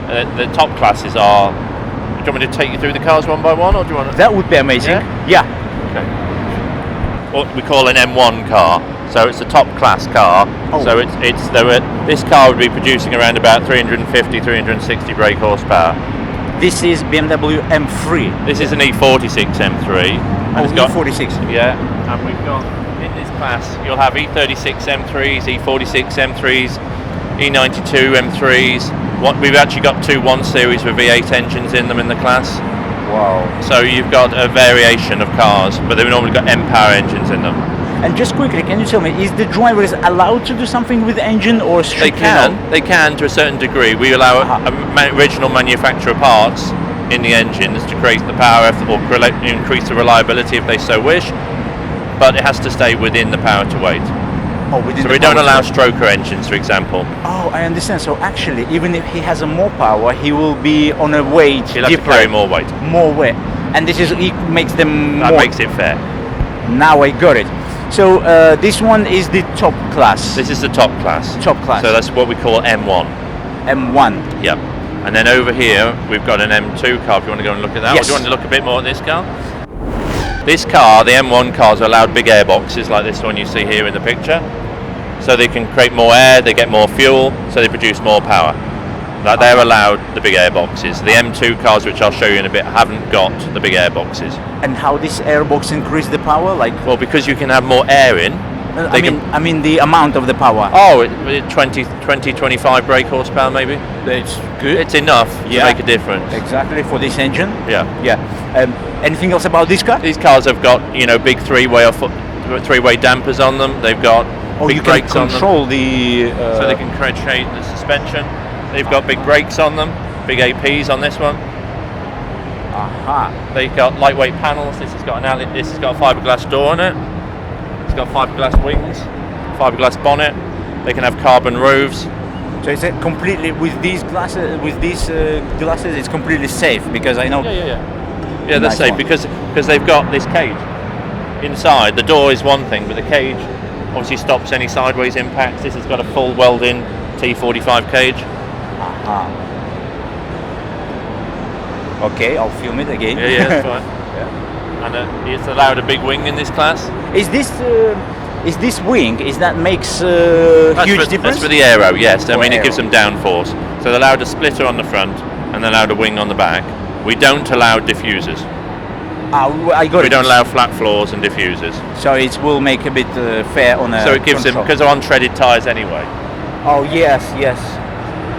The top classes are. Do you want me to take you through the cars one by one, or do you want to? That would be amazing. Yeah. Okay. What we call an M1 car. So it's a top class car. Oh. So this car would be producing around about 350, 360 brake horsepower. This is BMW M3. This is an E46 M3. And E46. Yeah, and we've got in this class you'll have E36 M3s, E46 M3s, E92 M3s. We've actually got two 1 Series with V8 engines in them in the class. Wow. So you've got a variation of cars, but they've normally got M-Power engines in them. And just quickly, can you tell me, is the drivers allowed to do something with the engine or strictly no? They can to a certain degree. We allow original manufacturer parts in the engines to create the power or increase the reliability if they so wish, but it has to stay within the power to weight. So we don't allow stroker engines, for example. Oh, I understand. So actually, even if he has more power, he will be on a weight. He'll have to carry more weight. More weight, and this makes them. That makes it fair. Now I got it. So this one is the top class. This is the top class. Top class. So that's what we call M1. M1. Yep. And then over here we've got an M2 car. If you want to go and look at that, yes. Or do you want to look a bit more at this car? This car, the M1 cars, are allowed big airboxes like this one you see here in the picture. So they can create more air, they get more fuel, so they produce more power. Like they're allowed the big airboxes. The M2 cars, which I'll show you in a bit, haven't got the big airboxes. And how this airbox increase the power? Well, because you can have more air in. I mean the amount of the power. Oh, 20, 25 brake horsepower maybe. It's good. It's enough to make a difference. Exactly for this engine. Yeah. Yeah. Anything else about this car? These cars have got big three-way dampers on them. They've got big brakes on them. Control the. So they can change the suspension. They've got big brakes on them. Big APs on this one. Aha. They've got lightweight panels. This has got a fiberglass door on it. It's got fiberglass wings, fiberglass bonnet. They can have carbon roofs. So is it completely with these glasses? With these glasses, it's completely safe because I know. Yeah, they're safe because they've got this cage inside. The door is one thing, but the cage obviously stops any sideways impacts. This has got a full weld-in T45 cage. Aha. Okay, I'll film it again. Yeah, that's fine. And it's allowed a big wing in this class. Is this wing? Is that makes huge difference? That's for the aero. Yes, I mean it gives them downforce. So they're allowed a splitter on the front and they're allowed a wing on the back. We don't allow diffusers. I got it. We don't allow flat floors and diffusers. So it will make a bit fair on a. So it gives them, because they're on treaded tyres anyway. Oh yes.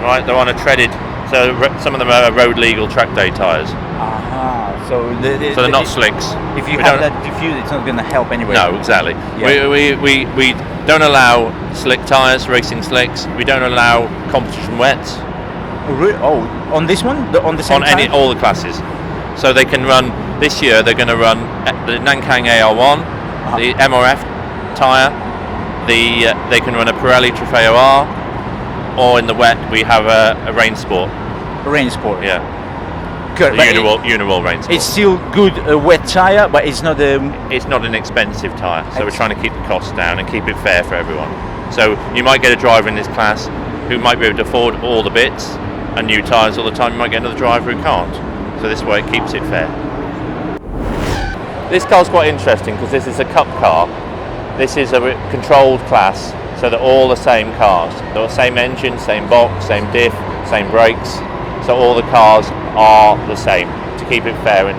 Right, they're on a treaded. So some of them are road legal track day tyres. Aha. So they're not slicks. If you have that diffuser, it's not going to help anyway. No, exactly. Yeah. We don't allow slick tyres, racing slicks. We don't allow competition wets. Oh, on this one, on the same. On all the classes. So they can run. This year they're going to run the Nankang AR1, the MRF tyre. They can run a Pirelli Trofeo R, or in the wet we have a Rain Sport. Rain Sport. Yeah. Good. Uniroll Rain Sport. It's still good wet tyre, but it's not a. It's not an expensive tyre, so we're trying to keep the costs down and keep it fair for everyone. So you might get a driver in this class who might be able to afford all the bits and new tyres all the time. You might get another driver who can't. So this way it keeps it fair. This car's quite interesting because this is a cup car. This is a controlled class, so they're all the same cars. They're the same engine, same box, same diff, same brakes. So all the cars are the same to keep it fair. And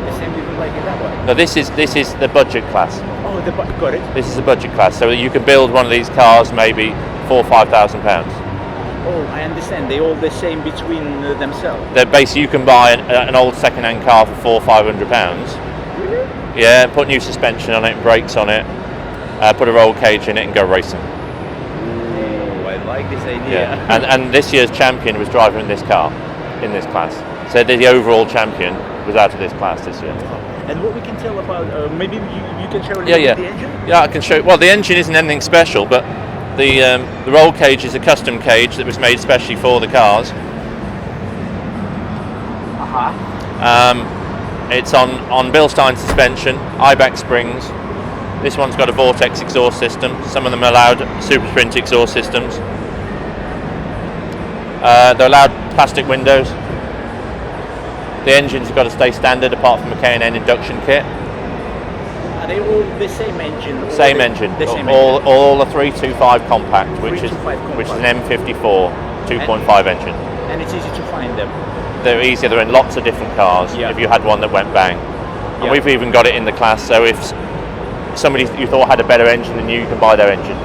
The same people like it that way. no, this is the budget class. Oh, got it. This is the budget class, so you can build one of these cars maybe £4,000 or £5,000. Oh, I understand. They all the same between themselves. They're basically you can buy an old second-hand car for £400 or £500. Yeah, put new suspension on it, brakes on it, put a roll cage in it, and go racing. Oh, I like this idea. Yeah, and this year's champion was driving this car in this class. So the overall champion was out of this class this year. And what we can tell about, maybe you can share a little bit the engine? Yeah, I can show you. Well, the engine isn't anything special, but the roll cage is a custom cage that was made especially for the cars. It's on Bilstein suspension, IBAC springs. This one's got a Vortex exhaust system. Some of them are allowed Super Sprint exhaust systems. They're allowed plastic windows. The engines have got to stay standard apart from a K&N induction kit. Are they all the same engine? Same engine. All the 325 compact, which is an M54 2.5 engine. And it's easy to find them. They're easy. They're in lots of different cars. Yeah. If you had one that went bang, and we've even got it in the class. So if somebody you thought had a better engine than you can buy their engine.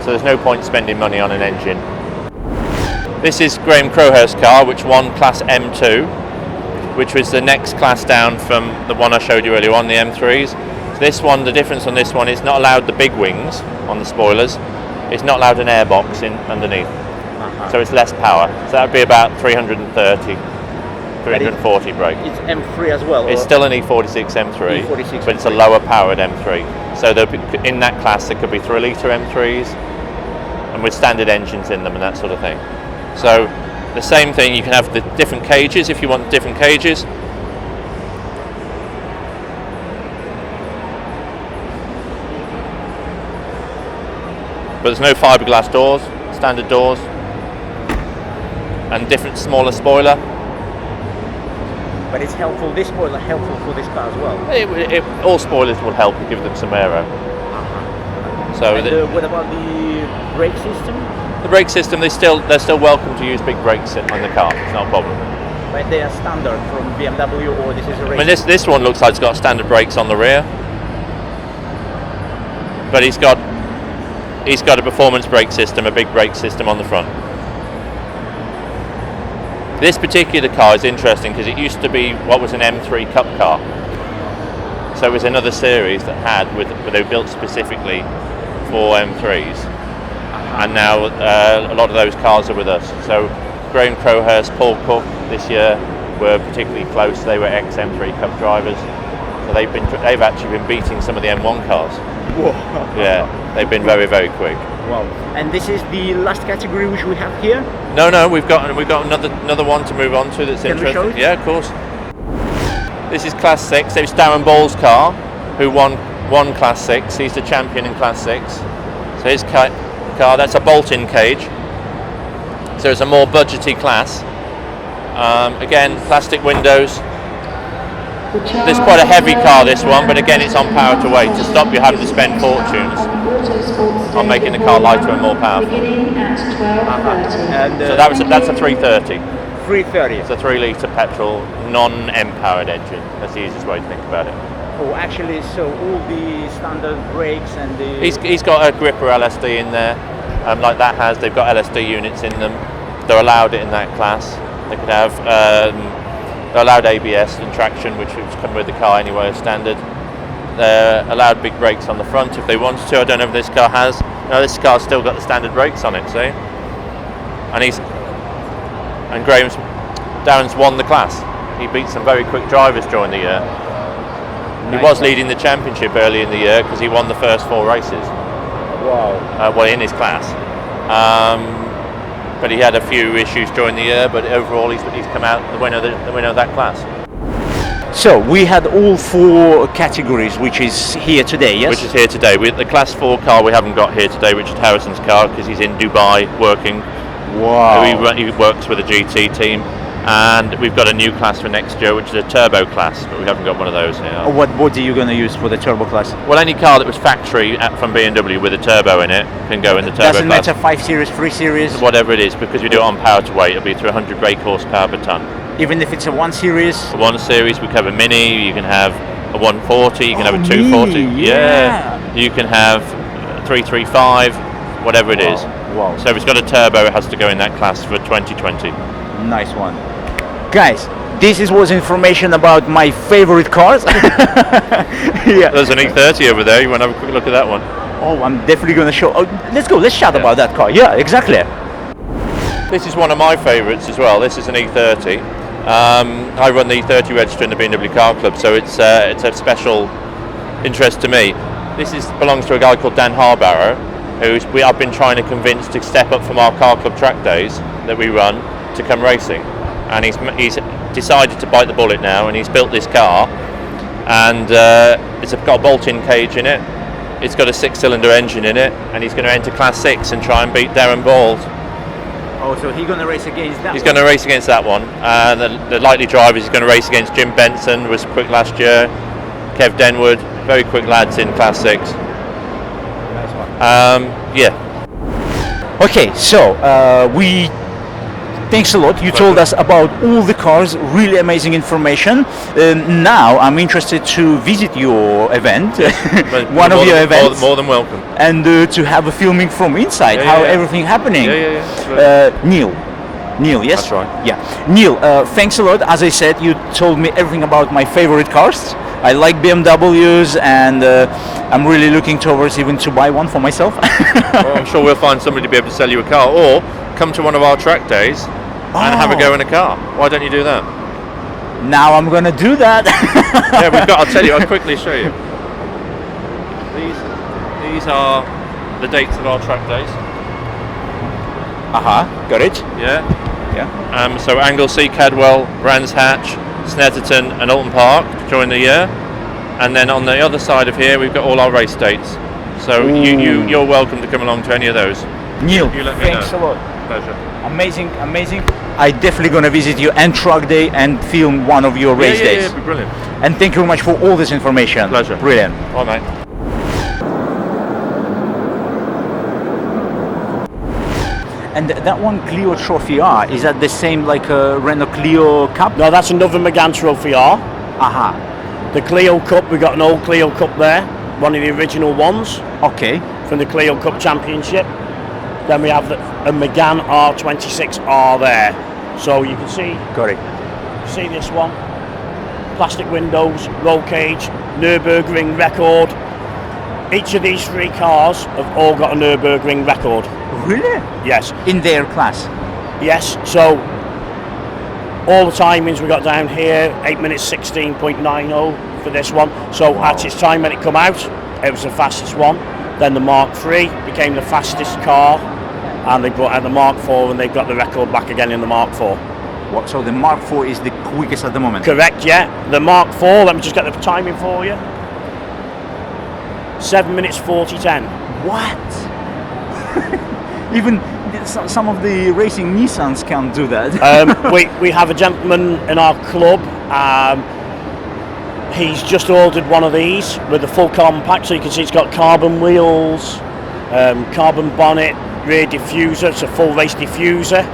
So there's no point spending money on an engine. This is Graham Crowhurst's car, which won Class M2, which was the next class down from the one I showed you earlier on, the M3s. So this one, the difference on this one, it's not allowed the big wings on the spoilers. It's not allowed an airbox in underneath. So it's less power. So that would be about 330, 340 brake. It's M3 as well? It's still an E46 M3, E46 but it's a lower powered M3. So in that class there could be 3 litre M3s and with standard engines in them and that sort of thing. So the same thing, you can have the different cages if you want different cages. But there's no fiberglass doors, standard doors, and different smaller spoiler. But it's helpful, this spoiler helpful for this car as well? All spoilers will help give them some aero. So what about the brake system? The brake system, they're still welcome to use big brakes on the car. It's not a problem. But they are standard from BMW, or this is a race? I mean, this one looks like it's got standard brakes on the rear, but he's got a performance brake system, a big brake system on the front. This particular car is interesting because it used to be what was an M3 Cup car. So it was another series that they were built specifically for M3s. And now a lot of those cars are with us. So Graham Crowhurst, Paul Cook this year were particularly close. They were ex-M3 Cup drivers. So they've actually been beating some of the M1 cars. Whoa. Yeah, they've been very, very quick. Wow. And this is the last category which we have here? No, we've got another one to move on to that's Can interesting. we show it? Yeah, of course. This is Class 6. It was Darren Ball's car, who won Class 6. He's the champion in Class 6. So his car, that's a bolt-in cage. So it's a more budgety class. Again, plastic windows. This is quite a heavy car, this one, but again it's on power to weight to stop you having to spend fortunes on making the car lighter and more powerful. And So that's a 330. 330. It's a 3 litre petrol, non-M powered engine. That's the easiest way to think about it. Oh, actually, so all the standard brakes and the... He's got a gripper LSD in there, like that has. They've got LSD units in them. They're allowed it in that class. They could have, they're allowed ABS and traction, which would come with the car anyway as standard. They're allowed big brakes on the front if they wanted to. I don't know if this car has. No, this car's still got the standard brakes on it, see? And Darren's won the class. He beat some very quick drivers during the year. He was leading the championship early in the year because he won the first 4 races. Wow. Well, in his class. But he had a few issues during the year, but overall he's come out the winner of that class. So we had all 4 categories, which is here today, yes? Which is here today. The Class 4 car we haven't got here today, which is Harrison's car, because he's in Dubai working. Wow. He works with a GT team. And we've got a new class for next year, which is a turbo class, but we haven't got one of those here. What body are you going to use for the turbo class? Well, any car that was factory from BMW with a turbo in it can go in the turbo Doesn't class. matter 5 Series, 3 Series? Whatever it is, because we do it on power to weight, it'll be 300 brake horsepower per tonne. Even if it's a 1 Series? For 1 Series, we cover Mini, you can have a 140, you can have a Mini, 240. yeah. You can have 335, whatever it is. Wow. So if it's got a turbo, it has to go in that class for 2020. Nice one. Guys, this was information about my favorite cars. Yeah. There's an E30 over there, you want to have a quick look at that one? Oh, I'm definitely going to show. Oh, let's chat about that car. Yeah, exactly. This is one of my favourites as well. This is an E30. I run the E30 register in the BMW Car Club, so it's a special interest to me. This belongs to a guy called Dan Harbarrow, who I've been trying to convince to step up from our car club track days that we run to come racing. And he's decided to bite the bullet now, and he's built this car, and it's got a bolt-in cage in it. It's got a 6-cylinder engine in it, and he's going to enter Class 6 and try and beat Darren Ball. Oh, so he's going to race against that He's one. going to race against that one. And the likely drivers, he's going to race against Jim Benson, was quick last year. Kev Denwood, very quick lads in Class 6. Nice one. Yeah. Okay, so thanks a lot. You told us about all the cars, really amazing information. Now I'm interested to visit your event, one of your events. More than welcome. And to have a filming from inside, how everything happening. Neil, yes? That's right. Yeah. Neil, thanks a lot. As I said, you told me everything about my favorite cars. I like BMWs, and I'm really looking towards even to buy one for myself. Well, I'm sure we'll find somebody to be able to sell you a car, or come to one of our track days and have a go in a car. Why don't you do that? Now I'm going to do that. Yeah, I'll tell you, I'll quickly show you. These are the dates of our track days. Got it. Yeah. Yeah. So Anglesey, Cadwell, Brands Hatch, Snetterton and Alton Park during the year. And then on the other side of here, we've got all our race dates. So you're welcome to come along to any of those. Neil, you let me thanks know. a lot. Pleasure. Amazing. I definitely going to visit you and track day and film one of your race days. Yeah, it'd be brilliant. And thank you very much for all this information. Pleasure. Brilliant. All right, mate. And that one Clio Trophy R, is that the same like a Renault Clio Cup? No, that's another Megane Trophy R. The Clio Cup, we got an old Clio Cup there, one of the original ones Okay. from the Clio Cup Championship. Then we have a Megane R26R there. So you can see this one, plastic windows, roll cage, Nürburgring record. Each of these three cars have all got a Nürburgring record. Really? Yes. In their class? Yes, so all the timings we got down here, 8 minutes 16.90 for this one. So at its time when it come out, it was the fastest one. Then the Mark III became the fastest car, and they brought out the Mark IV, and they've got the record back again in the Mark IV. What? So the Mark IV is the quickest at the moment? Correct, yeah. The Mark IV, let me just get the timing for you. 7 minutes 40.10. What? Even some of the racing Nissans can't do that. We have a gentleman in our club. He's just ordered one of these with a full carbon pack, so you can see it's got carbon wheels, carbon bonnet, rear diffuser. It's a full race diffuser,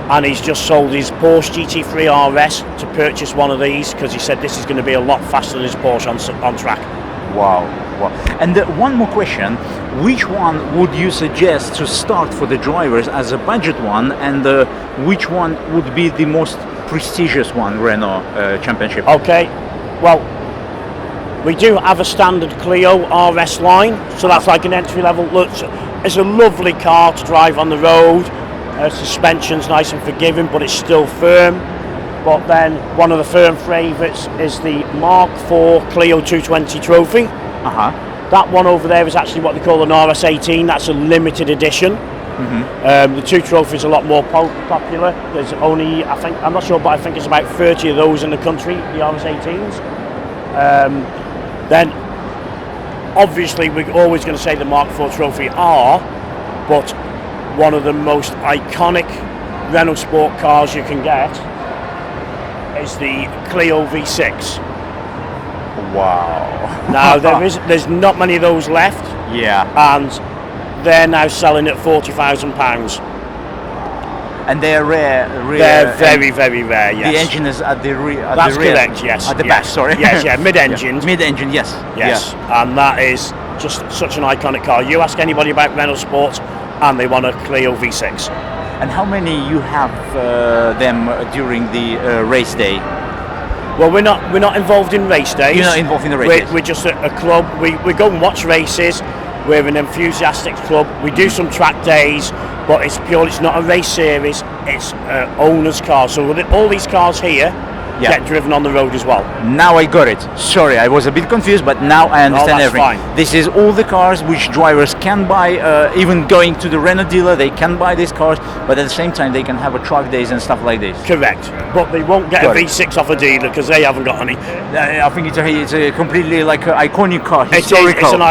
and he's just sold his Porsche GT3 RS to purchase one of these because he said this is going to be a lot faster than his Porsche on track. Wow. And one more question, which one would you suggest to start for the drivers as a budget one, and which one would be the most prestigious one, Renault Championship? Okay, well, we do have a standard Clio RS line, so that's like an entry level. Look, it's a lovely car to drive on the road, suspension's nice and forgiving, but it's still firm. But then one of the firm favourites is the Mark IV Clio 220 Trophy. That one over there is actually what they call an RS18. That's a limited edition. The two trophies are a lot more popular. There's only, I'm not sure, but I think it's about 30 of those in the country, the RS18s. Then, obviously, we're always going to say the Mark IV Trophy R, but one of the most iconic Renault sport cars you can get is the Clio V6. Wow. Now there's not many of those left. Yeah. And they're now selling at £40,000. And they're rare. They're very, very rare. Yes. The engine is at the rear. That's correct. Yes. At the back. Sorry. Yes. Yeah. Mid-engine. Yeah. Mid-engine. Yes. Yes. Yeah. And that is just such an iconic car. You ask anybody about Renault Sports, and they want a Clio V6. And how many you have them during the race day? Well, we're not involved in race days. You're not involved in the race days? We're just a club. We go and watch races. We're an enthusiastic club. We do some track days, but it's not a race series. It's owners' cars. So all these cars here get driven on the road as well. Now I got it. Sorry, I was a bit confused, but now I understand that's everything. fine. This is all the cars which drivers can buy, even going to the Renault dealer, they can buy these cars, but at the same time they can have a truck days and stuff like this. Correct, but they won't get Got a it. V6 off a dealer because they haven't got any. I think it's a completely like iconic car, historical. It's an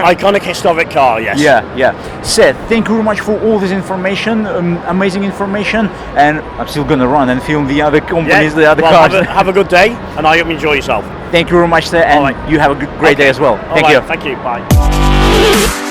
iconic historic car, yes. Yeah. Seth, thank you very much for all this information, amazing information, and I'm still gonna run and film the other companies, the other cars. Have a good day, and I hope you enjoy yourself. Thank you very much, sir, and you have a great day as well. Thank you. Thank you. Bye.